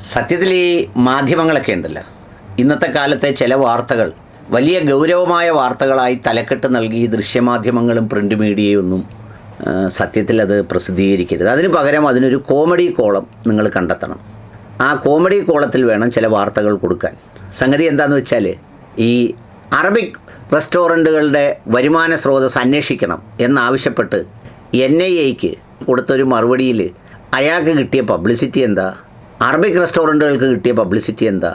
സത്യത്തിൽ ഈ മാധ്യമങ്ങളൊക്കെ ഉണ്ടല്ലോ, ഇന്നത്തെ കാലത്തെ ചില വാർത്തകൾ വലിയ ഗൗരവമായ വാർത്തകളായി തലക്കെട്ട് നൽകി ദൃശ്യമാധ്യമങ്ങളും പ്രിൻ്റ് മീഡിയയും ഒന്നും സത്യത്തിൽ അത് പ്രസിദ്ധീകരിക്കരുത്. അതിന് പകരം അതിനൊരു കോമഡി കോളം നിങ്ങൾ കണ്ടെത്തണം. ആ കോമഡി കോളത്തിൽ വേണം ചില വാർത്തകൾ കൊടുക്കാൻ. സംഗതി എന്താണെന്ന് വെച്ചാൽ, ഈ അറബിക് റെസ്റ്റോറൻറ്റുകളുടെ വരുമാന സ്രോതസ് അന്വേഷിക്കണം എന്നാവശ്യപ്പെട്ട് NIAക്ക് കൊടുത്തൊരു മറുപടിയിൽ അയാൾക്ക് കിട്ടിയ പബ്ലിസിറ്റി എന്താ, അറബിക് റെസ്റ്റോറൻറ്റുകൾക്ക് കിട്ടിയ പബ്ലിസിറ്റി എന്താ?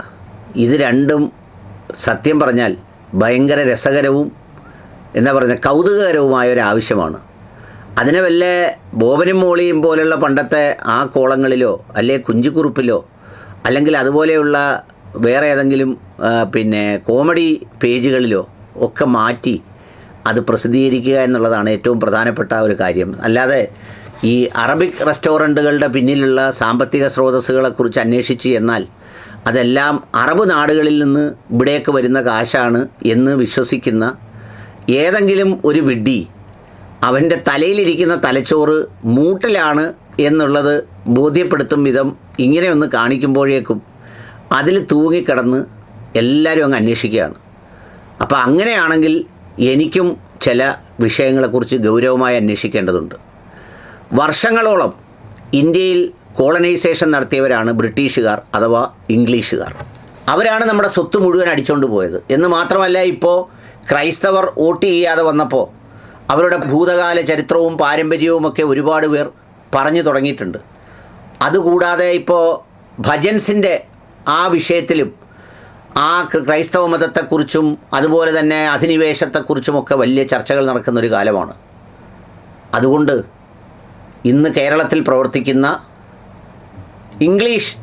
ഇത് രണ്ടും സത്യം പറഞ്ഞാൽ ഭയങ്കര രസകരവും എന്താ പറയുക കൗതുകകരവുമായ ഒരു ആവശ്യമാണ്. അതിനെ വല്ല ബോബനും മോളിയും പോലുള്ള പണ്ടത്തെ ആ കോളങ്ങളിലോ അല്ലെ കുഞ്ചുകുറുപ്പിലോ അല്ലെങ്കിൽ അതുപോലെയുള്ള വേറെ ഏതെങ്കിലും കോമഡി പേജുകളിലോ ഒക്കെ മാറ്റി അത് പ്രസിദ്ധീകരിക്കുക എന്നുള്ളതാണ് ഏറ്റവും പ്രധാനപ്പെട്ട ഒരു കാര്യം. അല്ലാതെ ഈ അറബിക് റെസ്റ്റോറൻറ്റുകളുടെ പിന്നിലുള്ള സാമ്പത്തിക സ്രോതസ്സുകളെക്കുറിച്ച് അന്വേഷിച്ച് എന്നാൽ അതെല്ലാം അറബ് നാടുകളിൽ നിന്ന് ഇവിടേക്ക് വരുന്ന കാശാണ് എന്ന് വിശ്വസിക്കുന്ന ഏതെങ്കിലും ഒരു വിഡ്ഢി അവൻ്റെ തലയിലിരിക്കുന്ന തലച്ചോറ് മൂട്ടിലാണ് എന്നുള്ളത് ബോധ്യപ്പെടുത്തും വിധം ഇങ്ങനെയൊന്ന് കാണിക്കുമ്പോഴേക്കും അതിൽ തൂങ്ങിക്കിടന്ന് എല്ലാവരും അങ്ങ് അന്വേഷിക്കുകയാണ്. അപ്പോൾ അങ്ങനെയാണെങ്കിൽ എനിക്കും ചില വിഷയങ്ങളെക്കുറിച്ച് ഗൗരവമായി അന്വേഷിക്കേണ്ടതുണ്ട്. വർഷങ്ങളോളം ഇന്ത്യയിൽ കോളനൈസേഷൻ നടത്തിയവരാണ് ബ്രിട്ടീഷുകാർ അഥവാ ഇംഗ്ലീഷുകാർ. അവരാണ് നമ്മുടെ സ്വത്ത് മുഴുവൻ അടിച്ചുകൊണ്ട് പോയത് എന്ന് മാത്രമല്ല, ഇപ്പോൾ ക്രൈസ്തവർ വോട്ട് ചെയ്യാതെ വന്നപ്പോൾ അവരുടെ ഭൂതകാല ചരിത്രവും പാരമ്പര്യവുമൊക്കെ ഒരുപാട് പേർ പറഞ്ഞു തുടങ്ങിയിട്ടുണ്ട്. അതുകൂടാതെ ഇപ്പോൾ ഭജൻസിൻ്റെ ആ വിഷയത്തിലും ആ ക്രൈസ്തവ മതത്തെക്കുറിച്ചും അതുപോലെ തന്നെ അധിനിവേശത്തെക്കുറിച്ചുമൊക്കെ വലിയ ചർച്ചകൾ നടക്കുന്നൊരു കാലമാണ്. അതുകൊണ്ട് ഇന്ന് കേരളത്തിൽ പ്രവർത്തിക്കുന്ന ഇംഗ്ലീഷ്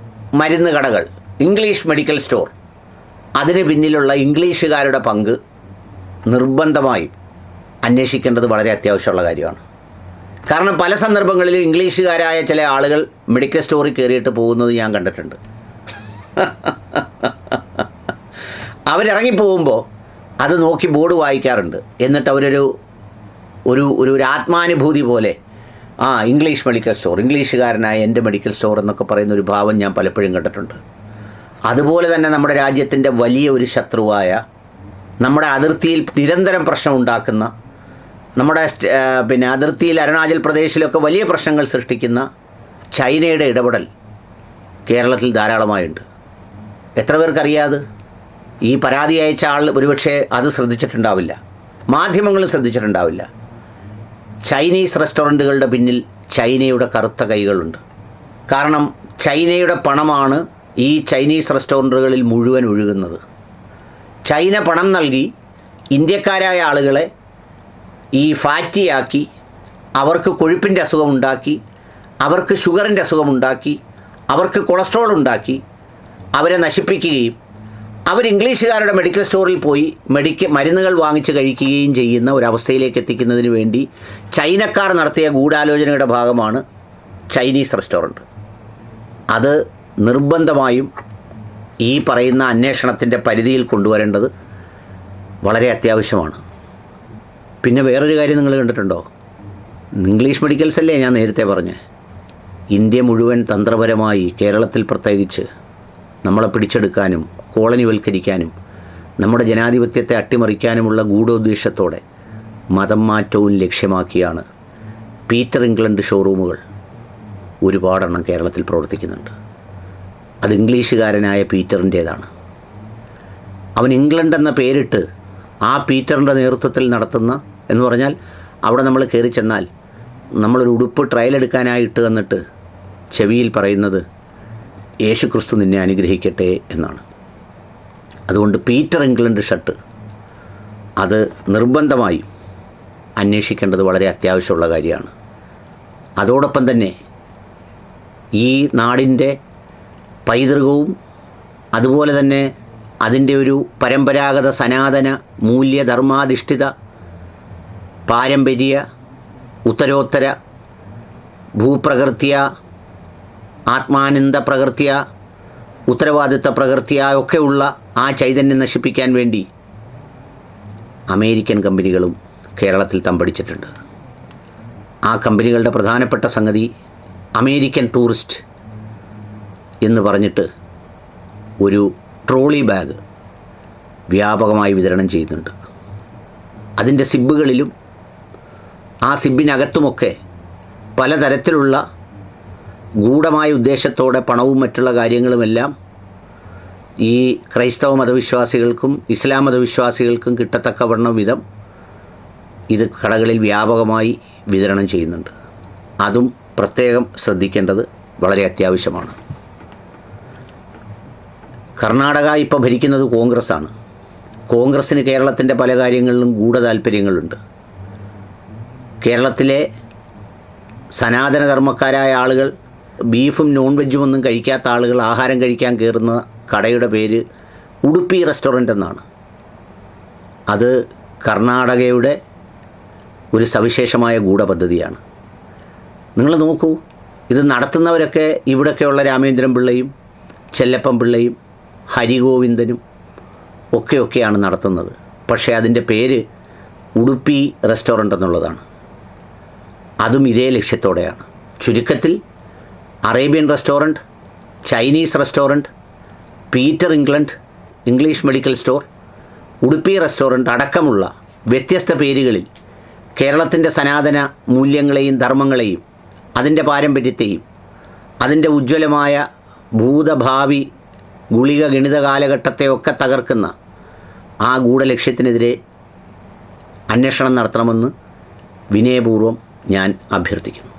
മരുന്ന് കടകൾ, ഇംഗ്ലീഷ് മെഡിക്കൽ സ്റ്റോർ, അതിന് പിന്നിലുള്ള ഇംഗ്ലീഷുകാരുടെ പങ്ക് നിർബന്ധമായും അന്വേഷിക്കേണ്ടത് വളരെ അത്യാവശ്യമുള്ള കാര്യമാണ്. കാരണം പല സന്ദർഭങ്ങളിലും ഇംഗ്ലീഷുകാരായ ചില ആളുകൾ മെഡിക്കൽ സ്റ്റോറിൽ കയറിയിട്ട് പോകുന്നത് ഞാൻ കണ്ടിട്ടുണ്ട്. അവരിറങ്ങിപ്പോകുമ്പോൾ അത് നോക്കി ബോർഡ് വായിക്കാറുണ്ട്. എന്നിട്ട് അവരൊരു ഒരു ആത്മാനുഭൂതി പോലെ ഇംഗ്ലീഷ് മെഡിക്കൽ സ്റ്റോർ, ഇംഗ്ലീഷുകാരനായ എൻ്റെ മെഡിക്കൽ സ്റ്റോർ എന്നൊക്കെ പറയുന്ന ഒരു ഭാവം ഞാൻ പലപ്പോഴും കണ്ടിട്ടുണ്ട്. അതുപോലെ തന്നെ നമ്മുടെ രാജ്യത്തിൻ്റെ വലിയ ഒരു ശത്രുവായ, നമ്മുടെ അതിർത്തിയിൽ നിരന്തരം പ്രശ്നം ഉണ്ടാക്കുന്ന, നമ്മുടെ അതിർത്തിയിൽ അരുണാചൽ പ്രദേശിലൊക്കെ വലിയ പ്രശ്നങ്ങൾ സൃഷ്ടിക്കുന്ന ചൈനയുടെ ഇടപെടൽ കേരളത്തിൽ ധാരാളമായുണ്ട്. എത്ര പേർക്കറിയാതെ? ഈ പരാതി അയച്ച ആൾ ഒരുപക്ഷെ അത് ശ്രദ്ധിച്ചിട്ടുണ്ടാവില്ല, മാധ്യമങ്ങളും ശ്രദ്ധിച്ചിട്ടുണ്ടാവില്ല. ചൈനീസ് റെസ്റ്റോറൻറ്റുകളുടെ പിന്നിൽ ചൈനയുടെ കറുത്ത കൈകളുണ്ട്. കാരണം ചൈനയുടെ പണമാണ് ഈ ചൈനീസ് റെസ്റ്റോറൻറ്റുകളിൽ മുഴുവൻ ഒഴുകുന്നത്. ചൈന പണം നൽകി ഇന്ത്യക്കാരായ ആളുകളെ ഈ ഫാറ്റിയാക്കി, അവർക്ക് കൊഴുപ്പിൻ്റെ അസുഖമുണ്ടാക്കി, അവർക്ക് ഷുഗറിൻ്റെ അസുഖമുണ്ടാക്കി, അവർക്ക് കൊളസ്ട്രോൾ ഉണ്ടാക്കി അവരെ നശിപ്പിക്കുകയും അവർ ഇംഗ്ലീഷുകാരുടെ മെഡിക്കൽ സ്റ്റോറിൽ പോയി മരുന്നുകൾ വാങ്ങിച്ച് കഴിക്കുകയും ചെയ്യുന്ന ഒരവസ്ഥയിലേക്ക് എത്തിക്കുന്നതിന് വേണ്ടി ചൈനക്കാർ നടത്തിയ ഗൂഢാലോചനയുടെ ഭാഗമാണ് ചൈനീസ് റെസ്റ്റോറൻറ്റ്. അത് നിർബന്ധമായും ഈ പറയുന്ന അന്വേഷണത്തിൻ്റെ പരിധിയിൽ കൊണ്ടുവരേണ്ടത് വളരെ അത്യാവശ്യമാണ്. പിന്നെ വേറൊരു കാര്യം നിങ്ങൾ കണ്ടിട്ടുണ്ടോ? ഇംഗ്ലീഷ് മെഡിക്കൽസ് അല്ലേ ഞാൻ നേരത്തെ പറഞ്ഞേ. ഇന്ത്യ മുഴുവൻ തന്ത്രപരമായി, കേരളത്തിൽ പ്രത്യേകിച്ച്, നമ്മളെ പിടിച്ചെടുക്കാനും കോളനിവൽക്കരിക്കാനും നമ്മുടെ ജനാധിപത്യത്തെ അട്ടിമറിക്കാനുമുള്ള ഗൂഢോദ്ദേശത്തോടെ മതം മാറ്റവും ലക്ഷ്യമാക്കിയാണ് പീറ്റർ ഇംഗ്ലണ്ട് ഷോറൂമുകൾ ഒരുപാടെണ്ണം കേരളത്തിൽ പ്രവർത്തിക്കുന്നുണ്ട്. അത് ഇംഗ്ലീഷുകാരനായ പീറ്ററിൻ്റേതാണ്. അവൻ ഇംഗ്ലണ്ട് എന്ന പേരിട്ട് ആ പീറ്ററിൻ്റെ നേതൃത്വത്തിൽ നടത്തുന്ന എന്ന് പറഞ്ഞാൽ, അവിടെ നമ്മൾ കയറി ചെന്നാൽ നമ്മളൊരു ഉടുപ്പ് ട്രയൽ എടുക്കാനായിട്ട് തന്നിട്ട് ചെവിയിൽ പറയുന്നത് യേശു ക്രിസ്തു നിന്നെ അനുഗ്രഹിക്കട്ടെ എന്നാണ്. അതുകൊണ്ട് പീറ്റർ ഇംഗ്ലണ്ട് ഷർട്ട് അത് നിർബന്ധമായും അന്വേഷിക്കേണ്ടത് വളരെ അത്യാവശ്യമുള്ള കാര്യമാണ്. അതോടൊപ്പം തന്നെ ഈ നാടിൻ്റെ പൈതൃകവും അതുപോലെ തന്നെ അതിൻ്റെ ഒരു പരമ്പരാഗത സനാതന മൂല്യധർമാധിഷ്ഠിത പാരമ്പര്യ ഉത്തരോത്തര ഭൂപ്രകൃത്യ ആത്മാനന്ദ പ്രകൃത്യ ഉത്തരവാദിത്വ പ്രകൃത്യ ഒക്കെയുള്ള ആ ചൈതന്യം നശിപ്പിക്കാൻ വേണ്ടി അമേരിക്കൻ കമ്പനികളും കേരളത്തിൽ തമ്പടിച്ചിട്ടുണ്ട്. ആ കമ്പനികളുടെ പ്രധാനപ്പെട്ട സംഗതി അമേരിക്കൻ ടൂറിസ്റ്റ് എന്ന് പറഞ്ഞിട്ട് ഒരു ട്രോളി ബാഗ് വ്യാപകമായി വിതരണം ചെയ്യുന്നുണ്ട്. അതിൻ്റെ സിബ്ബുകളിലും ആ സിബിനകത്തുമൊക്കെ പലതരത്തിലുള്ള ഗൂഢമായ ഉദ്ദേശത്തോടെ പണവും മറ്റുള്ള കാര്യങ്ങളുമെല്ലാം ഈ ക്രൈസ്തവ മതവിശ്വാസികൾക്കും ഇസ്ലാം മതവിശ്വാസികൾക്കും കിട്ടത്തക്കവണ്ണം വിധം ഇത് കടകളിൽ വ്യാപകമായി വിതരണം ചെയ്യുന്നുണ്ട്. അതും പ്രത്യേകം ശ്രദ്ധിക്കേണ്ടത് വളരെ അത്യാവശ്യമാണ്. കർണാടക ഇപ്പോൾ ഭരിക്കുന്നത് കോൺഗ്രസ്സാണ്. കോൺഗ്രസ്സിന് കേരളത്തിൻ്റെ പല കാര്യങ്ങളിലും ഗൂഢതാൽപ്പര്യങ്ങളുണ്ട്. കേരളത്തിലെ സനാതനധർമ്മക്കാരായ ആളുകൾ ബീഫും നോൺ വെജും ഒന്നും കഴിക്കാത്ത ആളുകൾ ആഹാരം കഴിക്കാൻ കയറുന്ന കടയുടെ പേര് ഉടുപ്പി റെസ്റ്റോറൻ്റ് എന്നാണ്. അത് കർണാടകയുടെ ഒരു സവിശേഷമായ ഗൂഢപദ്ധതിയാണ്. നിങ്ങൾ നോക്കൂ, ഇത് നടത്തുന്നവരൊക്കെ ഇവിടെയൊക്കെയുള്ള രാമേന്ദ്രൻ പിള്ളയും ചെല്ലപ്പൻ പിള്ളയും ഹരിഗോവിന്ദനും ഒക്കെയാണ് നടത്തുന്നത്. പക്ഷേ അതിൻ്റെ പേര് ഉടുപ്പി റെസ്റ്റോറൻ്റ് എന്നുള്ളതാണ്. അതും ഇതേ ലക്ഷ്യത്തോടെയാണ്. ചുരുക്കത്തിൽ Arabian restaurant, Chinese restaurant, Peter English medical store, Udupi restaurant അടക്കമുള്ള വ്യത്യസ്ത പേരുകളിൽ കേരളത്തിൻ്റെ സനാതന മൂല്യങ്ങളെയും ധർമ്മങ്ങളെയും അതിൻ്റെ പാരമ്പര്യത്തെയും അതിൻ്റെ ഉജ്ജ്വലമായ ഭൂതഭാവി ഗുളിക ഗണിത കാലഘട്ടത്തെയൊക്കെ തകർക്കുന്ന ആ ഗൂഢലക്ഷ്യത്തിനെതിരെ അന്വേഷണം നടത്തണമെന്ന് വിനയപൂർവ്വം ഞാൻ അഭ്യർത്ഥിക്കുന്നു.